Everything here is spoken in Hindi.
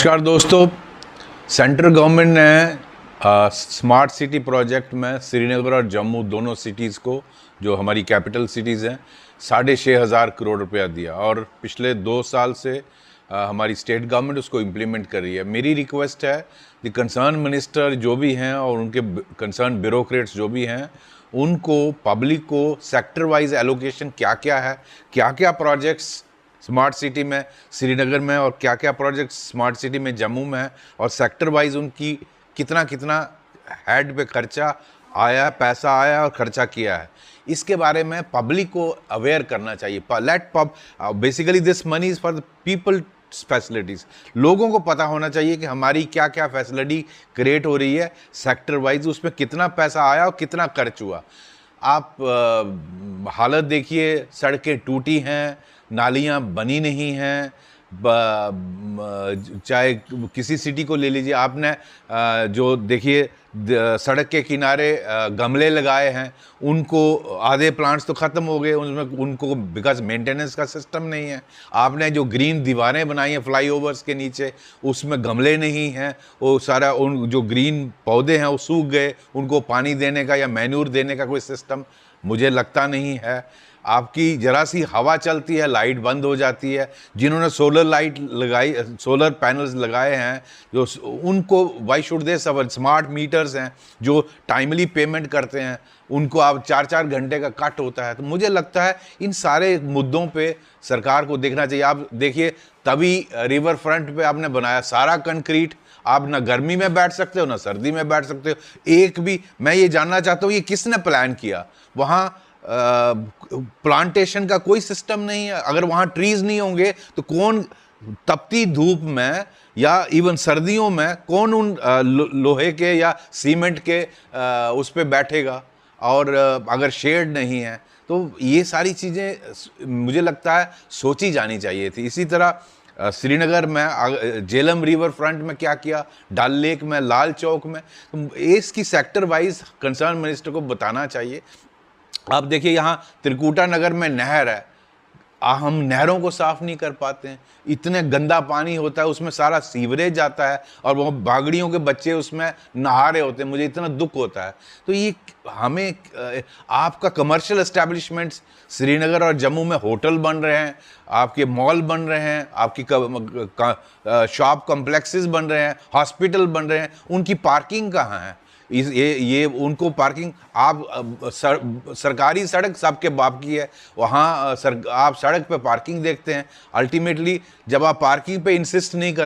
नमस्कार दोस्तों। सेंट्रल गवर्नमेंट ने स्मार्ट सिटी प्रोजेक्ट में श्रीनगर और जम्मू दोनों सिटीज़ को, जो हमारी कैपिटल सिटीज़ हैं, 6,500 करोड़ रुपया दिया और पिछले 2 साल से हमारी स्टेट गवर्नमेंट उसको इम्प्लीमेंट कर रही है। मेरी रिक्वेस्ट है कि कंसर्न मिनिस्टर जो भी हैं और उनके कंसर्न ब्यूरोक्रेट्स जो भी हैं, उनको पब्लिक को सेक्टर वाइज एलोकेशन क्या क्या प्रोजेक्ट्स स्मार्ट सिटी में श्रीनगर में और क्या क्या प्रोजेक्ट स्मार्ट सिटी में जम्मू में है और सेक्टर वाइज उनकी कितना कितना हेड पे खर्चा आया, पैसा आया और खर्चा किया है, इसके बारे में पब्लिक को अवेयर करना चाहिए। Basically this money is for the people facilities. लोगों को पता होना चाहिए कि हमारी क्या क्या फैसिलिटी क्रिएट हो रही है सेक्टर वाइज, उसमें कितना पैसा आया और कितना खर्च हुआ। आप हालत देखिए, सड़कें टूटी हैं, नालियाँ बनी नहीं हैं। चाहे किसी सिटी को ले लीजिए, आपने जो देखिए सड़क के किनारे गमले लगाए हैं, उनको आधे प्लांट्स तो ख़त्म हो गए, उनमें उनको बिकॉज मेंटेनेंस का सिस्टम नहीं है। आपने जो ग्रीन दीवारें बनाई हैं फ्लाईओवर्स के नीचे, उसमें गमले नहीं हैं, वो सारा उन जो ग्रीन पौधे हैं वो सूख गए, उनको पानी देने का या मैन्यूर देने का कोई सिस्टम मुझे लगता नहीं है। आपकी जरा सी हवा चलती है, लाइट बंद हो जाती है। जिन्होंने सोलर पैनल्स लगाए हैं, जो उनको why should they suffer. Smart meters हैं जो टाइमली पेमेंट करते हैं, उनको आप 4-4 घंटे का कट होता है। तो मुझे लगता है इन सारे मुद्दों पे सरकार को देखना चाहिए। आप देखिए, तभी रिवर फ्रंट पे आपने बनाया सारा कंक्रीट, आप ना गर्मी में बैठ सकते हो ना सर्दी में बैठ सकते हो। एक भी, मैं ये जानना चाहता हूँ ये किसने प्लान किया? वहाँ प्लांटेशन का कोई सिस्टम नहीं है। अगर वहाँ ट्रीज नहीं होंगे तो कौन तपती धूप में या इवन सर्दियों में कौन उन लोहे के या सीमेंट के उस पे बैठेगा? और अगर शेड नहीं है तो ये सारी चीज़ें मुझे लगता है सोची जानी चाहिए थी। इसी तरह श्रीनगर में झेलम रिवर फ्रंट में क्या किया, डल लेक में, लाल चौक में, तो इसकी सेक्टर वाइज कंसर्न मिनिस्टर को बताना चाहिए। आप देखिए, यहाँ त्रिकुटा नगर में नहर है, हम नहरों को साफ नहीं कर पाते हैं। इतने गंदा पानी होता है, उसमें सारा सीवरेज जाता है और वो बागड़ियों के बच्चे उसमें नहा रहे होते हैं। मुझे इतना दुख होता है। तो ये हमें, आपका कमर्शियल एस्टेब्लिशमेंट्स श्रीनगर और जम्मू में होटल बन रहे हैं, आपके मॉल बन रहे हैं, आपकी शॉप कॉम्प्लेक्सेस बन रहे हैं, हॉस्पिटल बन रहे हैं, उनकी पार्किंग कहाँ है? ये उनको पार्किंग, आप सरकारी सड़क सबके बाप की है, वहाँ आप सड़क पे पार्किंग देखते हैं। अल्टीमेटली जब आप पार्किंग पे इंसिस्ट नहीं कर